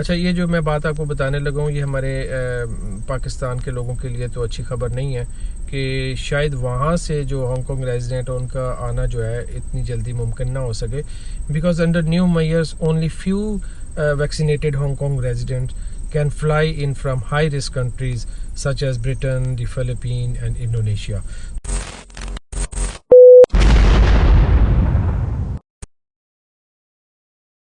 अच्छा, ये जो मैं बात आपको बताने लगा हूँ, ये हमारे पाकिस्तान के लोगों के लिए तो अच्छी खबर नहीं है कि शायद वहाँ से जो हांगकांग रेजिडेंट है उनका आना जो है इतनी जल्दी मुमकिन ना हो सके, because under new measures only few vaccinated Hong Kong resident can fly in from high risk countries such as Britain, the Philippine and Indonesia.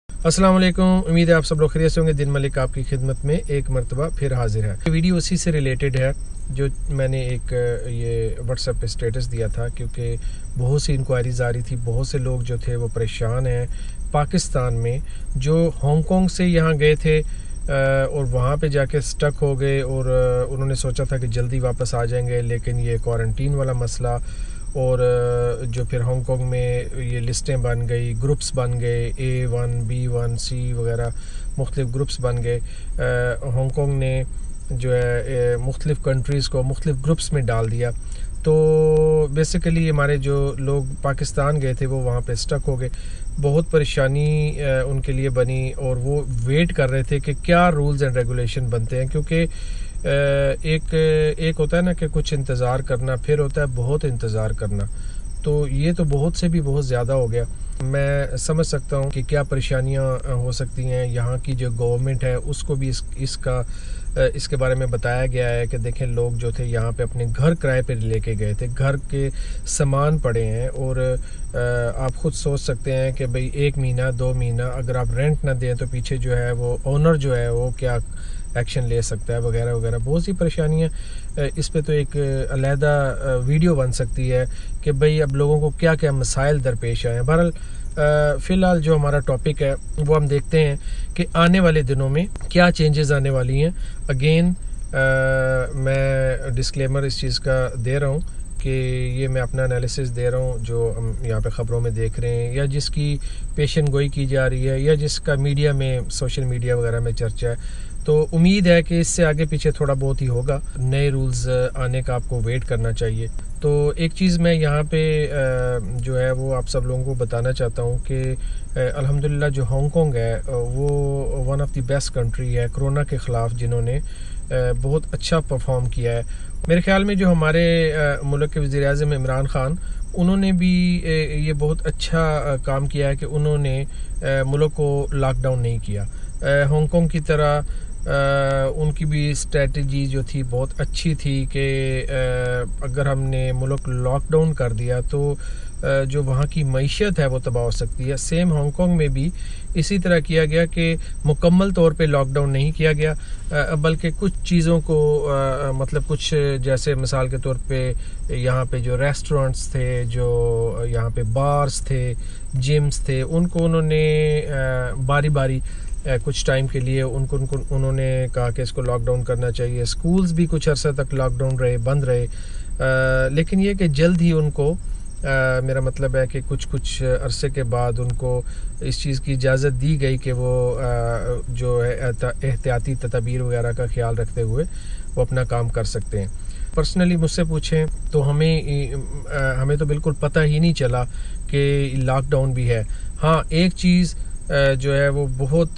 अस्सलाम वालेकुम, उम्मीद है आप सब लोग खैरियत से होंगे। दिन मलिक आपकी खिदमत में एक मरतबा फिर हाजिर है। वीडियो उसी से रिलेटेड है जो मैंने एक ये व्हाट्सएप पे स्टेटस दिया था, क्योंकि बहुत सी इंक्वायरीज आ रही थी। बहुत से लोग जो थे वो परेशान हैं पाकिस्तान में, जो हांगकांग से यहाँ गए थे और वहाँ पे जाके स्टक हो गए और उन्होंने सोचा था कि जल्दी वापस आ जाएंगे, लेकिन ये क्वारंटीन वाला मसला और जो फिर हांगकांग में ये लिस्टें बन गई, ग्रुप्स बन गए, A1, B1, C वगैरह मुख्तलिफ ग्रुप्स बन गए। हांगकांग ने जो है मुख्तलिफ कंट्रीज़ को मुख्तलिफ ग्रुप्स में डाल दिया। तो बेसिकली हमारे जो लोग पाकिस्तान गए थे वो वहाँ पे स्टक हो गए। बहुत परेशानी उनके लिए बनी और वो वेट कर रहे थे कि क्या रूल्स एंड रेगुलेशन बनते हैं, क्योंकि एक होता है ना कि कुछ इंतज़ार करना, फिर होता है बहुत इंतज़ार करना। तो ये तो बहुत से भी बहुत ज़्यादा हो गया। मैं समझ सकता हूँ कि क्या परेशानियाँ हो सकती हैं। यहाँ की जो गवर्नमेंट है उसको भी इसके बारे में बताया गया है कि देखें, लोग जो थे यहाँ पे अपने घर किराए पे लेके गए थे, घर के सामान पड़े हैं और आप ख़ुद सोच सकते हैं कि भाई 1 महीना 2 महीना अगर आप रेंट ना दें तो पीछे जो है वो ओनर जो है वो क्या एक्शन ले सकता है वगैरह वगैरह। बहुत सी परेशानियाँ। इस पे तो एक अलहदा वीडियो बन सकती है कि भाई अब लोगों को क्या क्या मसाइल दरपेश आए हैं। बहरहाल फ़िलहाल जो हमारा टॉपिक है वो हम देखते हैं कि आने वाले दिनों में क्या चेंजेस आने वाली हैं। अगेन मैं डिस्क्लेमर इस चीज़ का दे रहा हूँ कि ये मैं अपना एनालिसिस दे रहा हूँ जो हम यहाँ पे ख़बरों में देख रहे हैं, या जिसकी पेशन गोई की जा रही है, या जिसका मीडिया में, सोशल मीडिया वगैरह में चर्चा है। तो उम्मीद है कि इससे आगे पीछे थोड़ा बहुत ही होगा। नए रूल्स आने का आपको वेट करना चाहिए। तो एक चीज़ मैं यहाँ पे जो है वो आप सब लोगों को बताना चाहता हूँ कि अल्हम्दुलिल्लाह जो हांगकांग है वो one of the best country है कोरोना के ख़िलाफ़, जिन्होंने बहुत अच्छा परफॉर्म किया है। मेरे ख्याल में जो हमारे मुल्क के वज़ीर-ए-आज़म इमरान ख़ान, उन्होंने भी ये बहुत अच्छा काम किया है कि उन्होंने मुल्क को लॉकडाउन नहीं किया। हांगकांग की तरह उनकी भी स्ट्रेटजी जो थी बहुत अच्छी थी कि अगर हमने मुल्क लॉकडाउन कर दिया तो जो वहाँ की मईशत है वो तबाह हो सकती है। सेम हांगकांग में भी इसी तरह किया गया कि मुकम्मल तौर पे लॉकडाउन नहीं किया गया, बल्कि कुछ चीज़ों को मतलब कुछ जैसे मिसाल के तौर पे यहाँ पे जो रेस्टोरेंट्स थे, जो यहाँ पे बार्स थे, जिम्स थे, उनको उन्होंने बारी बारी कुछ टाइम के लिए उन्होंने कहा कि इसको लॉकडाउन करना चाहिए। स्कूल्स भी कुछ अर्सा तक लॉकडाउन रहे, बंद रहे, लेकिन ये कि जल्द ही उनको मेरा मतलब है कि कुछ अरसे के बाद उनको इस चीज़ की इजाज़त दी गई कि वो जो है एहतियाती तदबीर वगैरह का ख्याल रखते हुए वो अपना काम कर सकते हैं। पर्सनली मुझसे पूछें तो हमें तो बिल्कुल पता ही नहीं चला कि लॉकडाउन भी है। हाँ, एक चीज़ जो है वो बहुत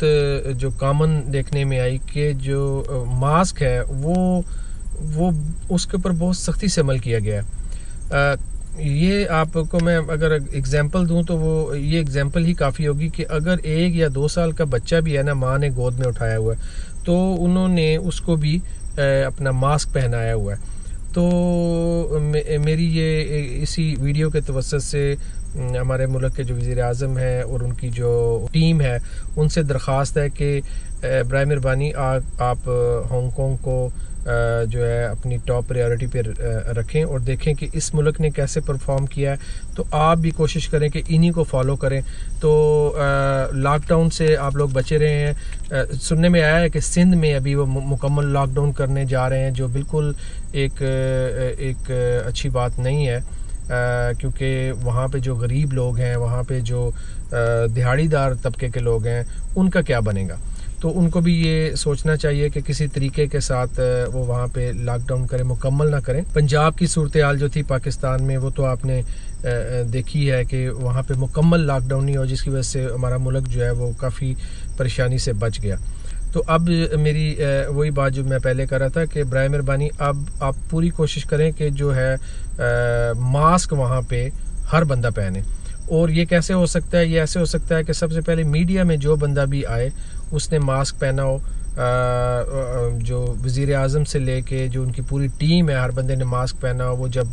जो कॉमन देखने में आई कि जो मास्क है वो उसके ऊपर बहुत सख्ती से अमल किया गया है। ये आपको मैं अगर एग्जांपल दूं तो वो ये एग्जांपल ही काफ़ी होगी कि अगर 1 या 2 साल का बच्चा भी है ना, माँ ने गोद में उठाया हुआ है, तो उन्होंने उसको भी अपना मास्क पहनाया हुआ है। तो मेरी ये इसी वीडियो के तवज्जुह से हमारे मुल्क के जो वज़ीर-ए-आज़म हैं और उनकी जो टीम है उनसे दरख्वास्त है कि बराए मेहरबानी आप हांगकांग को जो है अपनी टॉप प्रायोरिटी पे रखें और देखें कि इस मुल्क ने कैसे परफॉर्म किया है। तो आप भी कोशिश करें कि इन्हीं को फॉलो करें। तो लॉकडाउन से आप लोग बचे रहे हैं। सुनने में आया है कि सिंध में अभी वो मुकम्मल लॉकडाउन करने जा रहे हैं, जो बिल्कुल एक अच्छी बात नहीं है, क्योंकि वहाँ पे जो गरीब लोग हैं, वहाँ पे जो दिहाड़ीदार तबके के लोग हैं, उनका क्या बनेगा। तो उनको भी ये सोचना चाहिए कि किसी तरीके के साथ वो वहाँ पे लॉकडाउन करें, मुकम्मल ना करें। पंजाब की सूरत हाल जो थी पाकिस्तान में, वो तो आपने देखी है कि वहाँ पे मुकम्मल लॉकडाउन नहीं हो, जिसकी वजह से हमारा मुल्क जो है वो काफ़ी परेशानी से बच गया। तो अब मेरी वही बात जो मैं पहले कर रहा था कि बराए मेहरबानी अब आप पूरी कोशिश करें कि जो है मास्क वहाँ पे हर बंदा पहने। और ये कैसे हो सकता है? ये ऐसे हो सकता है कि सबसे पहले मीडिया में जो बंदा भी आए उसने मास्क पहना हो। जो वज़ीर आज़म से लेके जो उनकी पूरी टीम है, हर बंदे ने मास्क पहना हो। वो जब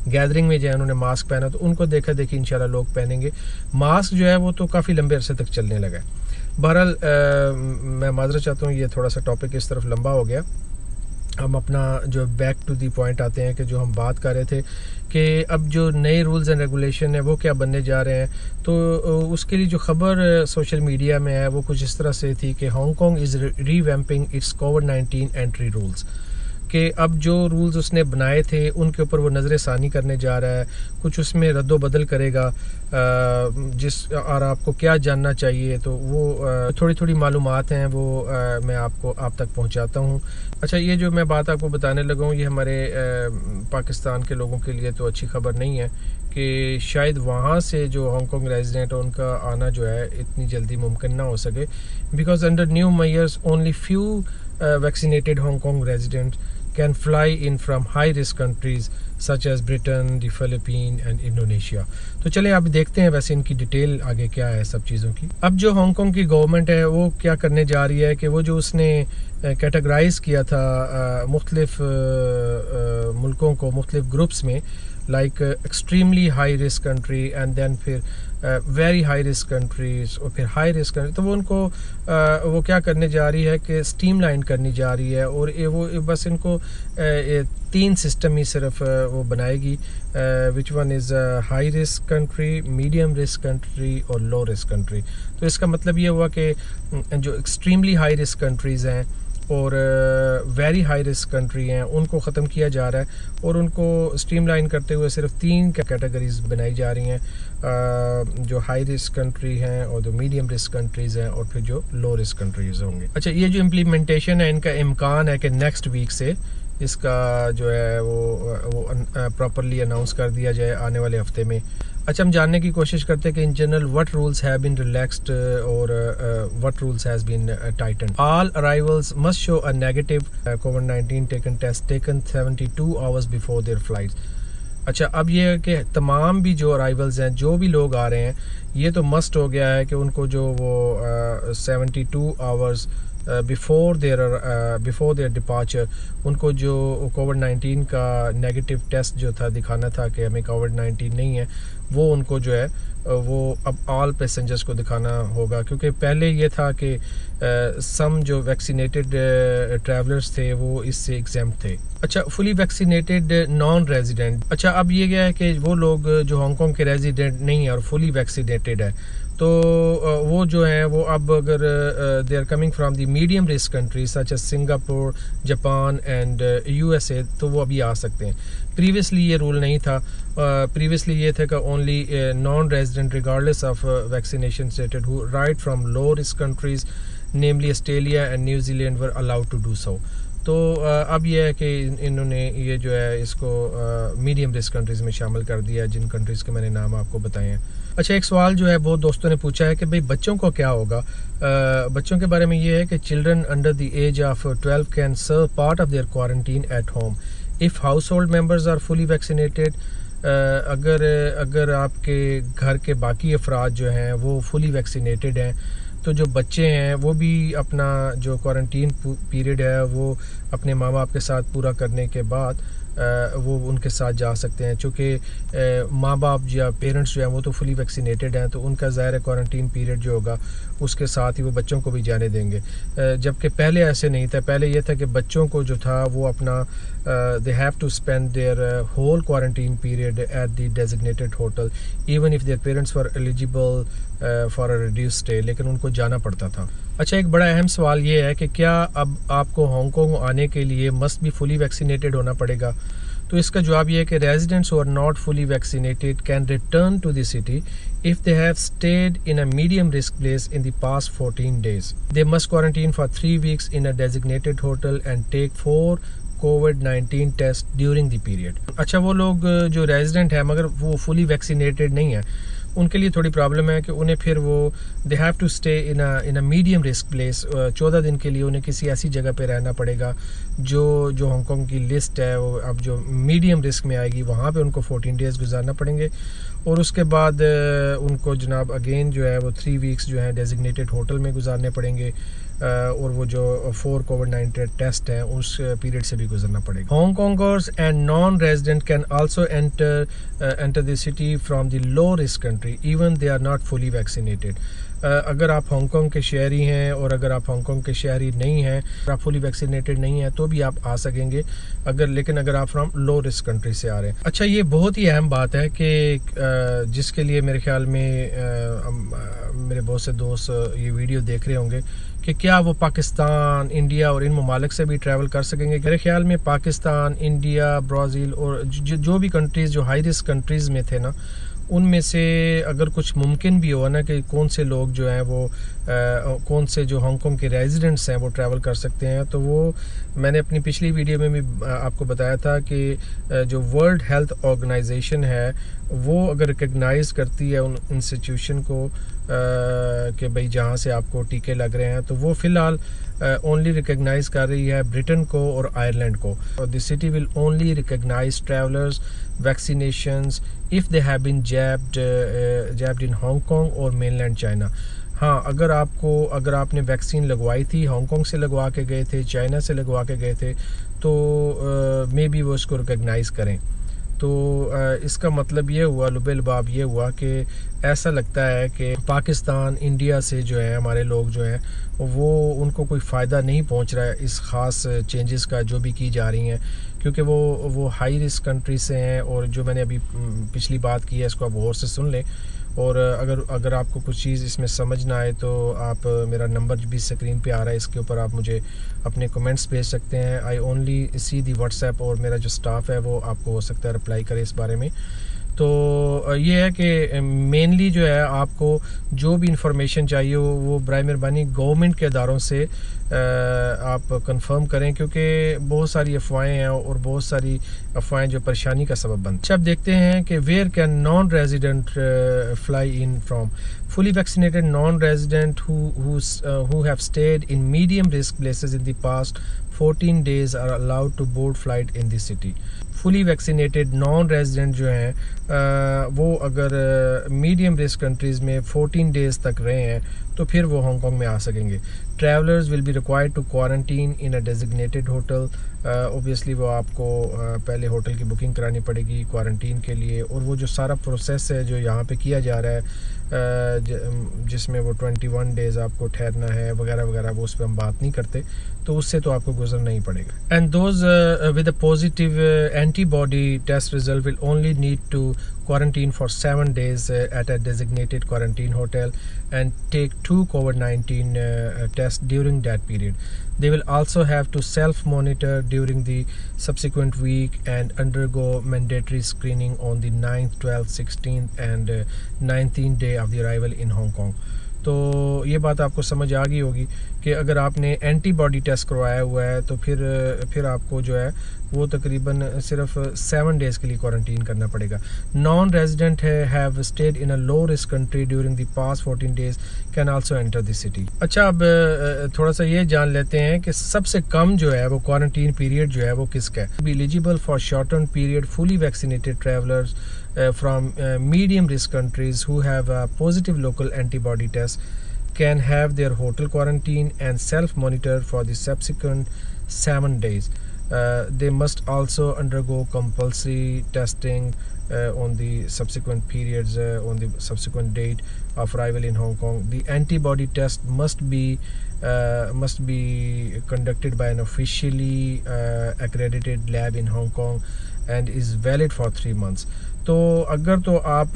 गैदरिंग में जाए उन्होंने मास्क पहना, तो उनको देखा देखी इंशाल्लाह लोग पहनेंगे। मास्क जो है वो तो काफ़ी लंबे अरसे तक चलने लगा है। बहरहाल मैं माजरत चाहता हूँ, ये थोड़ा सा टॉपिक इस तरफ लंबा हो गया। हम अपना जो बैक टू दी पॉइंट आते हैं कि जो हम बात कर रहे थे कि अब जो नए रूल्स एंड रेगुलेशन है वो क्या बनने जा रहे हैं। तो उसके लिए जो खबर सोशल मीडिया में है वो कुछ इस तरह से थी कि Hong Kong is revamping it's covid entry rules, कि अब जो रूल्स उसने बनाए थे उनके ऊपर वो नज़र सानी करने जा रहा है, कुछ उसमें रद्दोबदल करेगा। जिस और आपको क्या जानना चाहिए तो वो थोड़ी थोड़ी मालूमात हैं वो मैं आपको आप तक पहुंचाता हूं। अच्छा, ये जो मैं बात आपको बताने लगा हूं ये हमारे पाकिस्तान के लोगों के लिए तो अच्छी खबर नहीं है कि शायद वहाँ से जो हांगकांग रेजिडेंट है उनका आना जो है इतनी जल्दी मुमकिन ना हो सके, because under new measures only few vaccinated Hong Kong resident can fly in from high risk countries such as Britain, the Philippines and Indonesia। तो चले आप देखते हैं वैसे इनकी डिटेल आगे क्या है सब चीज़ों की। अब जो हांगकांग की गवर्नमेंट है वो क्या करने जा रही है कि वो जो उसने कैटेगराइज किया था मुख्तलिफ मुल्कों को मुख्तलिफ ग्रुप्स में, like extremely high risk country and then फिर वेरी हाई रिस्क कंट्रीज और फिर हाई रिस्क कंट्री, तो वो उनको वो क्या करने जा रही है कि स्ट्रीमलाइन करनी जा रही है। और वो बस इनको 3 सिस्टम ही सिर्फ वो बनाएगी, which one is high risk country, medium risk country और लो रिस्क कंट्री। तो इसका मतलब ये हुआ कि जो एक्सट्रीमली हाई रिस्क कंट्रीज़ हैं और वेरी हाई रिस्क कंट्री हैं उनको ख़त्म किया जा रहा है और उनको स्ट्रीमलाइन करते हुए सिर्फ 3 कैटेगरीज बनाई जा रही हैं, जो हाई रिस्क कंट्री हैं और जो मीडियम रिस्क कंट्रीज़ हैं और फिर जो लो रिस्क कंट्रीज़ होंगे। अच्छा, ये जो इम्प्लीमेंटेशन है इनका इम्कान है कि नेक्स्ट वीक से इसका जो है वो प्रॉपरली अनाउंस कर दिया जाए आने वाले हफ्ते में। अच्छा, हम जानने की कोशिश करते हैं कि in general what rules have been relaxed और what rules has been tightened. All arrivals must show a negative कोविड-19 taken test taken 72 hours before their flights. अच्छा, अब ये है कि तमाम भी जो अराइवल्स हैं, जो भी लोग आ रहे हैं, ये तो मस्ट हो गया है कि उनको जो वो 72 आवर्स बिफोर देयर डिपार्चर उनको जो कोविड-19 का नेगेटिव टेस्ट जो था दिखाना था कि हमें कोविड-19 नहीं है, वो उनको जो है वो अब ऑल पैसेंजर्स को दिखाना होगा। क्योंकि पहले ये था कि सम जो वैक्सीनेटेड ट्रैवलर्स थे वो इससे एग्जेम्प्ट थे। अच्छा, फुली वैक्सीनेटेड नॉन रेजिडेंट। अच्छा, अब ये क्या है कि वो लोग जो हांगकांग के रेजिडेंट नहीं है और फुली वैक्सीनेटेड है, तो वो जो है वो अब अगर they are coming from the medium risk countries such as Singapore, Japan and USA, तो वो अभी आ सकते हैं। प्रीवियसली ये रूल नहीं था। प्रीवियसली ये था कि only non resident regardless of vaccination stated who right from low risk countries namely Australia and New Zealand were allowed to do so. तो अब यह है कि इन्होंने ये जो है इसको मीडियम रिस्क कंट्रीज़ में शामिल कर दिया, जिन कंट्रीज़ के मैंने नाम आपको बताए हैं। अच्छा, एक सवाल जो है बहुत दोस्तों ने पूछा है कि भाई बच्चों को क्या होगा। बच्चों के बारे में ये है कि children under the age of 12 can serve part of their quarantine at home if household members are fully vaccinated. अगर आपके घर के बाकी अफराद जो हैं वो फुली वैक्सीनेटेड हैं तो जो बच्चे हैं वो भी अपना जो क्वारंटीन पीरियड है वो अपने माँ बाप के साथ पूरा करने के बाद वो उनके साथ जा सकते हैं। चूँकि माँ बाप या पेरेंट्स जो हैं वो तो फुली वैक्सीनेटेड हैं तो उनका ज़ाहिर क्वारंटीन पीरियड जो होगा उसके साथ ही वो बच्चों को भी जाने देंगे। जबकि पहले ऐसे नहीं था। पहले ये था कि बच्चों को जो था वो अपना they have to spend their whole quarantine period at the designated hotel even if their parents were eligible for a reduce stay, लेकिन उनको जाना पड़ता था। अच्छा, एक बड़ा अहम सवाल ये है कि क्या अब आपको हांगकांग आने के लिए मस्ट भी फुली वैक्सीनेटेड होना पड़ेगा। तो इसका जवाब ये है कि residents who are not fully vaccinated can return to the city if they have stayed in a medium risk place in the past 14 days. They must quarantine for 3 weeks in a designated hotel and take 4 COVID-19 test during the period. अच्छा, वो लोग जो resident है मगर वो fully vaccinated नहीं है उनके लिए थोड़ी प्रॉब्लम है कि उन्हें फिर वो they have to stay in a medium risk place. 14 दिन के लिए उन्हें किसी ऐसी जगह पे रहना पड़ेगा जो हांगकांग की लिस्ट है वो अब जो मीडियम रिस्क में आएगी, वहाँ पे उनको 14 डेज़ गुजारना पड़ेंगे। और उसके बाद उनको जनाब अगेन जो है वो 3 वीक्स जो है डेजिग्नेटेड होटल में गुजारने पड़ेंगे, और वो जो 4 कोविड-19 टेस्ट हैं उस पीरियड से भी गुजरना पड़ेगा। Hongkongers and non resident can also enter the city from the low risk country even they are not fully vaccinated. अगर आप हांगकांग के शहरी हैं और अगर आप हांगकांग के शहरी नहीं हैं, आप फुली वैक्सीनेटेड नहीं हैं, तो भी आप आ सकेंगे लेकिन अगर आप फ्रॉम लो रिस्क कंट्री से आ रहे हैं। अच्छा, ये बहुत ही अहम बात है कि जिसके लिए मेरे ख्याल में मेरे बहुत से दोस्त ये वीडियो देख रहे होंगे कि क्या वो पाकिस्तान, इंडिया और इन ममालिक से भी ट्रैवल कर सकेंगे। मेरे ख्याल में पाकिस्तान, इंडिया, ब्राज़ील और जो भी कंट्रीज़ जो हाई रिस्क कंट्रीज़ में थे ना, उनमें से अगर कुछ मुमकिन भी हो ना कि कौन से लोग जो हैं वो कौन से जो हांगकांग के रेजिडेंट्स हैं वो ट्रैवल कर सकते हैं, तो वो मैंने अपनी पिछली वीडियो में भी आपको बताया था कि जो वर्ल्ड हेल्थ ऑर्गेनाइजेशन है वो अगर रिकग्नाइज करती है उन इंस्टीट्यूशन को कि भाई जहाँ से आपको टीके लग रहे हैं, तो वो फ़िलहाल ओनली रिकग्नाइज कर रही है ब्रिटेन को और आयरलैंड को। और the city will only recognise travellers vaccinations if they have been jabbed in Hong Kong और मेनलैंड चाइना। हाँ, अगर आपने वैक्सीन लगवाई थी, हांगकांग से लगवा के गए थे, चाइना से लगवा के गए थे, तो मे बी वो इसको रिकग्नाइज़ करें। तो इसका मतलब ये हुआ, लुबेलबाब ये हुआ कि ऐसा लगता है कि पाकिस्तान, इंडिया से जो है हमारे लोग जो हैं वो उनको कोई फ़ायदा नहीं पहुंच रहा है इस ख़ास चेंजेस का जो भी की जा रही हैं, क्योंकि वो हाई रिस्क कंट्री से हैं। और जो मैंने अभी पिछली बात की है इसको आप और से सुन लें। और अगर आपको कुछ चीज़ इसमें समझ ना आए तो आप मेरा नंबर भी स्क्रीन पे आ रहा है, इसके ऊपर आप मुझे अपने कमेंट्स भेज सकते हैं। I only C the WhatsApp और मेरा जो स्टाफ है वो आपको हो सकता है रिप्लाई करे इस बारे में। तो ये है कि मेनली जो है आपको जो भी इंफॉर्मेशन चाहिए वो बराए मेहरबानी गवर्नमेंट के इदारों से आप कंफर्म करें, क्योंकि बहुत सारी अफवाहें हैं और बहुत सारी अफवाहें जो परेशानी का सबब बनती हैं। अब देखते हैं कि where can non resident fly in from. fully vaccinated non-resident who have stayed in medium risk places in the past 14 days are allowed to board flight in the city. Fully vaccinated non resident जो हैं वो अगर medium risk countries में 14 days तक रहे हैं तो फिर वो हांगकांग में आ सकेंगे। Travellers will be required to quarantine in a designated hotel. Obviously वो आपको पहले होटल की बुकिंग करानी पड़ेगी क्वारंटीन के लिए, और वो जो सारा प्रोसेस है जो यहाँ पे किया जा रहा है जिसमें वो 21 डेज़ आपको ठहरना है वगैरह वगैरह, वो उस पर हम बात नहीं करते, तो उससे तो आपको गुजरना ही पड़ेगा। And those with a positive antibody test result will only need to quarantine for 7 days at a designated quarantine hotel and take 2 COVID-19 tests during that period. They will also have to self-monitor during the subsequent week and undergo mandatory screening on the 9th, 12th, 16th and 19th day of the arrival in Hong Kong. तो ये बात आपको समझ आ गई होगी कि अगर आपने एंटीबॉडी टेस्ट करवाया हुआ है तो फिर आपको जो है वो तकरीबन सिर्फ 7 डेज़ के लिए क्वारंटीन करना पड़ेगा। Non resident have stayed in a low risk country during the past 14 days can also enter the city. अच्छा, अब थोड़ा सा ये जान लेते हैं कि सबसे कम जो है वो क्वारंटीन पीरियड जो है वो किसका है। Be eligible for shorten period fully vaccinated travellers from medium risk countries who have a positive local antibody test can have their hotel quarantine and self-monitor for the subsequent 7 days. They must also undergo compulsory testing on the subsequent periods on the subsequent date of arrival in Hong Kong. The antibody test must be conducted by an officially accredited lab in Hong Kong and is valid for 3 months. तो अगर तो आप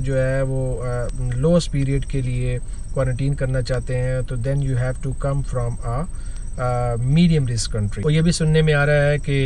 जो है वो lowest period के लिए quarantine करना चाहते हैं तो then you have to come from a medium risk country. और ये भी सुनने में आ रहा है कि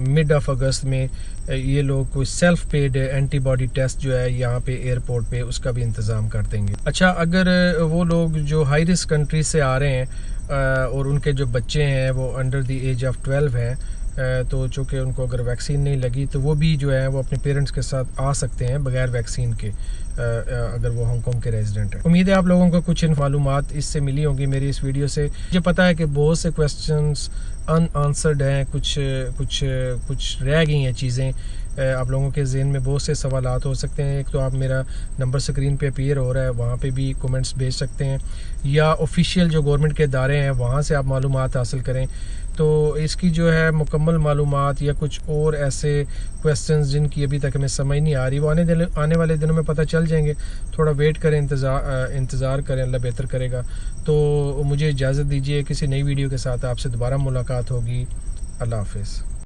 मिड ऑफ अगस्त में ये लोग कोई सेल्फ पेड एंटीबॉडी टेस्ट जो है यहाँ पे एयरपोर्ट पे उसका भी इंतज़ाम कर देंगे। अच्छा, अगर वो लोग जो हाई रिस्क कंट्री से आ रहे हैं और उनके जो बच्चे हैं वो अंडर द एज ऑफ 12 हैं तो चूँकि उनको अगर वैक्सीन नहीं लगी तो वो भी जो है वो अपने पेरेंट्स के साथ आ सकते हैं बगैर वैक्सीन के, अगर वो हांगकॉन्ग के रेजिडेंट हैं। उम्मीद है आप लोगों को कुछ मालूमात इससे मिली होंगी मेरी इस वीडियो से। मुझे पता है कि बहुत से क्वेश्चंस अनआंसर्ड हैं, कुछ रह गई हैं चीज़ें, आप लोगों के ज़हन में बहुत से सवालात हो सकते हैं। एक तो आप मेरा नंबर स्क्रीन पे अपीयर हो रहा है, वहाँ पे भी कमेंट्स भेज सकते हैं, या ऑफिशियल जो गवर्नमेंट के इदारे हैं वहाँ से आप मालूमात हासिल करें। तो इसकी जो है मुकम्मल मालूमात या कुछ और ऐसे क्वेश्चंस जिनकी अभी तक हमें समझ नहीं आ रही, वो आने वाले दिनों में पता चल जाएंगे। थोड़ा वेट करें, इंतज़ार करें, अल्लाह बेहतर करेगा। तो मुझे इजाज़त दीजिए, किसी नई वीडियो के साथ आपसे दोबारा मुलाकात होगी। अल्लाह हाफिज़।